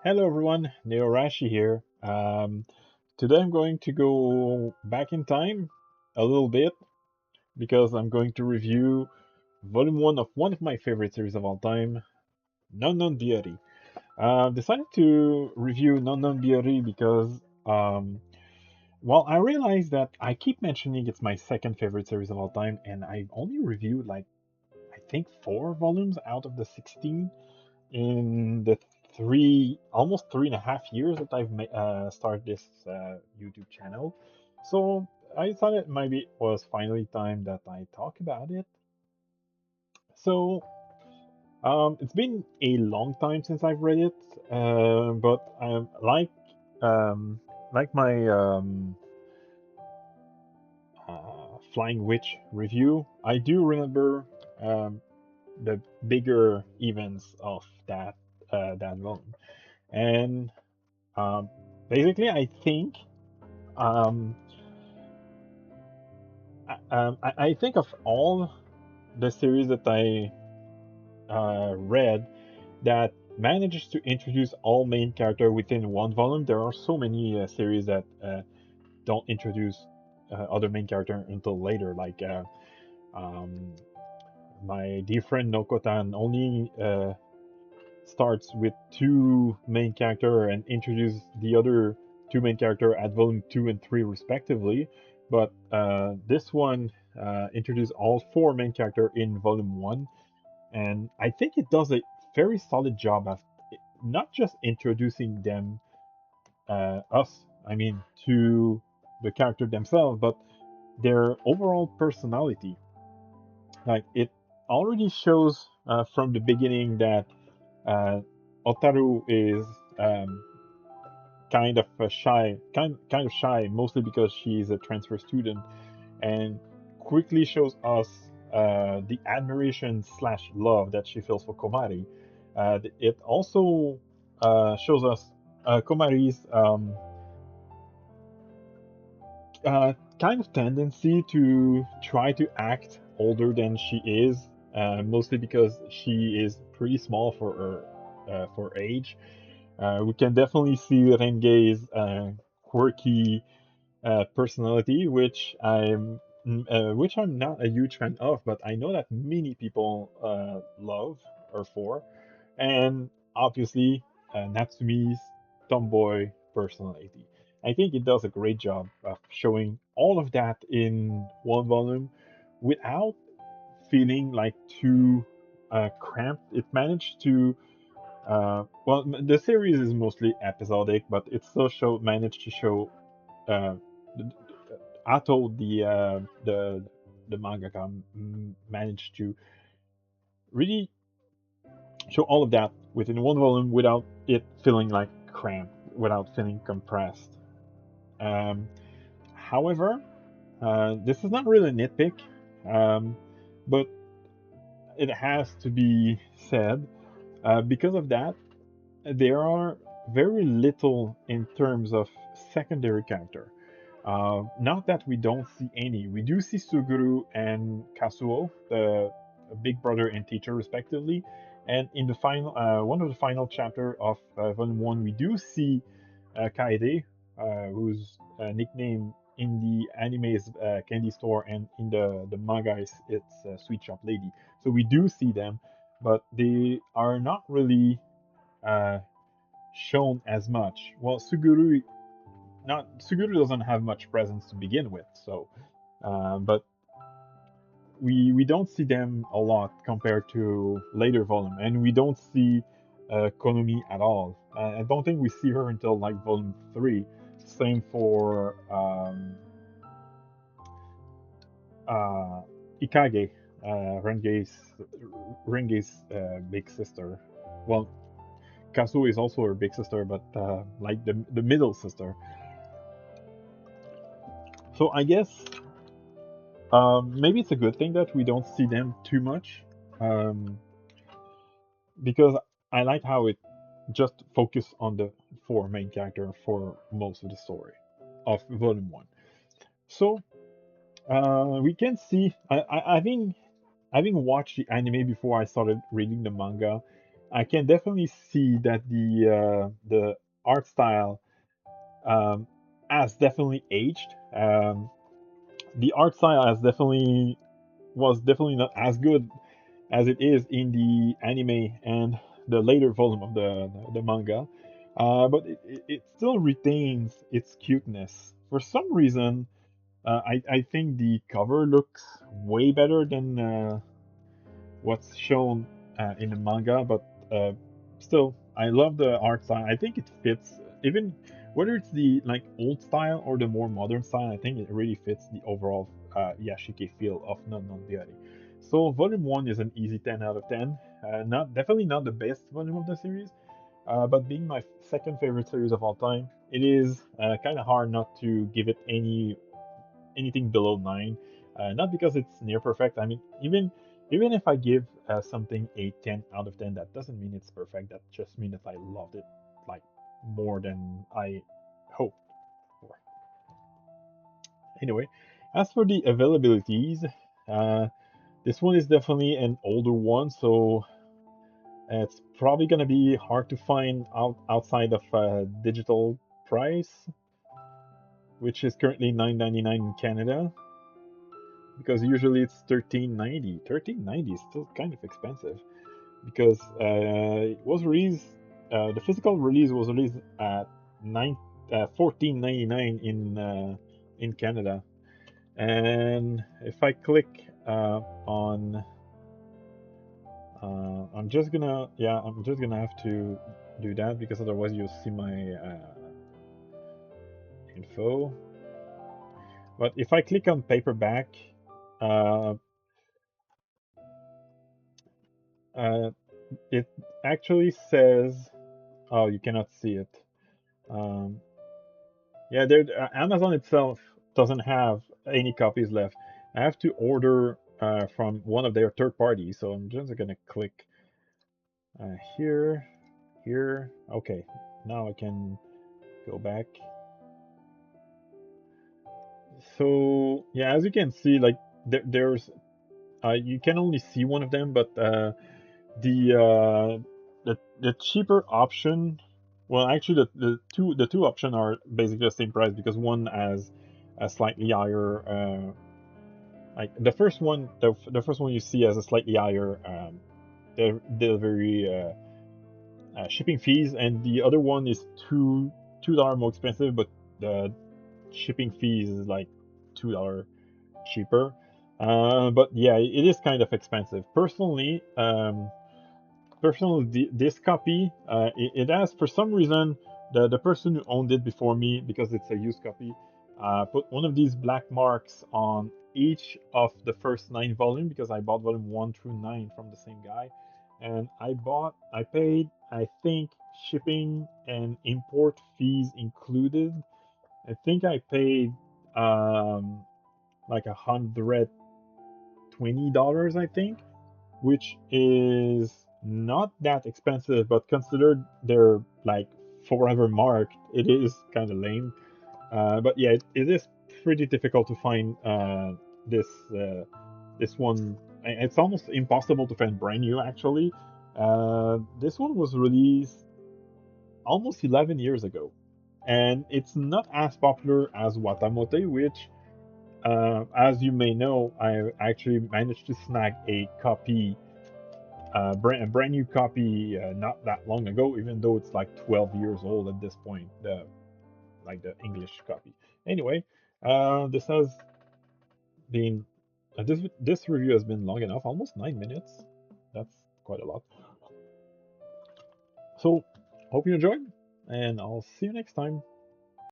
Hello everyone, Neorashi here. Today I'm going to go back in time a little bit because I'm going to review Volume 1 of one of my favorite series of all time, Non Biyori. Decided to review Non Biyori because, I realized that I keep mentioning it's my second favorite series of all time, and I've only reviewed like, I think, 4 volumes out of the 16 in the almost 3.5 years that I've started this YouTube channel. So I thought it maybe it was finally time that I talk about it. So it's been a long time since I've read it, but um, like my Flying Witch review, I do remember um, the bigger events of that volume. And um, basically, I think um, I think of all the series that I read that manages to introduce all main character within one volume. There are so many series that don't introduce other main character until later, like um, my dear friend Nokotan only starts with two main character and introduces the other two main character at volume 2 and 3 respectively. But this one introduced all four main character in volume 1, and I think it does a very solid job of not just introducing them to the character themselves, but their overall personality. Like it already shows from the beginning that uh, Otaru is um, kind of shy, mostly because she's a transfer student, and quickly shows us the admiration slash love that she feels for Komari. It also shows us Komari's kind of tendency to try to act older than she is, mostly because she is pretty small for age. We can definitely see Renge's quirky personality, which I'm not a huge fan of, but I know that many people love her for, and obviously Natsumi's tomboy personality. I think it does a great job of showing all of that in one volume without feeling like too cramped. It managed to the series is mostly episodic, but it still managed to show uh, Ato, the mangaka, managed to really show all of that within one volume without it feeling like cramped, without feeling compressed. Um, However, this is not really a nitpick, um, but it has to be said. Because of that, there are very little in terms of secondary character. Not that we don't see any. We do see Suguru and Kazuo, the big brother and teacher, respectively. And in the final, one of the final chapter of Volume 1, we do see Kaede, whose nickname in the anime is Candy Store, and in the manga is it's Sweet Shop Lady. So we do see them, but they are not really uh, shown as much. Well, Suguru doesn't have much presence to begin with, so but we don't see them a lot compared to later volume, and we don't see Konomi at all. I don't think we see her until like volume 3. Same for uh, Ikage, Renge's big sister. Well, Kazuo is also her big sister, but like the middle sister. So I guess maybe it's a good thing that we don't see them too much, um, because I like how it just focus on the four main character for most of the story of Volume 1. So we can see, having watched the anime before I started reading the manga, I can definitely see that the art style um, has definitely aged. The art style has definitely was definitely not as good as it is in the anime and the later volume of the manga, but it still retains its cuteness. For some reason, I think the cover looks way better than what's shown in the manga, but still, I love the art style. I think it fits, even whether it's the like old style or the more modern style. I think it really fits the overall Yashike feel of Non Biyori. So Volume One is an easy 10 out of 10. Not definitely not the best volume of the series, but being my second favorite series of all time, it is kind of hard not to give it anything below 9. Not because it's near perfect. I mean, even if I give something a 10 out of 10, that doesn't mean it's perfect. That just means that I loved it like more than I hoped for. Anyway, as for the availabilities, uh, this one is definitely an older one, so it's probably gonna be hard to find outside of digital price, which is currently 9.99 in Canada, because usually it's 13.90. 13.90 is still kind of expensive because it was released. The physical release was released at 14.99 in Canada. And if I click on, I'm just gonna have to do that because otherwise you'll see my info. But if I click on paperback, uh, uh, it actually says, oh, you cannot see it. Um, yeah, Amazon itself doesn't have any copies left. I have to order from one of their third parties, so I'm just gonna click here, here. Okay, now I can go back. So yeah, as you can see, like there's you can only see one of them, but the the cheaper option, well, actually the two option are basically the same price because one has a slightly higher like the first one you see has a slightly higher delivery shipping fees, and the other one is $2 more expensive, but the shipping fees is like $2 cheaper. But yeah, it is kind of expensive. Personally, this copy, it has, for some reason, the person who owned it before me, because it's a used copy, put one of these black marks on each of the first 9 volumes, because I bought volume 1 through 9 from the same guy. And I paid, I think, shipping and import fees included. I think I paid like $120, I think, which is not that expensive, but considered they're like forever marked, it is kind of lame. But yeah, it is pretty difficult to find this this one. It's almost impossible to find brand new, actually. This one was released almost 11 years ago, and it's not as popular as Watamote, which, as you may know, I actually managed to snag a brand new copy not that long ago, even though it's like 12 years old at this point, the English copy. Anyway, this has been this review has been long enough, almost 9 minutes. That's quite a lot. So, hope you enjoyed, and I'll see you next time.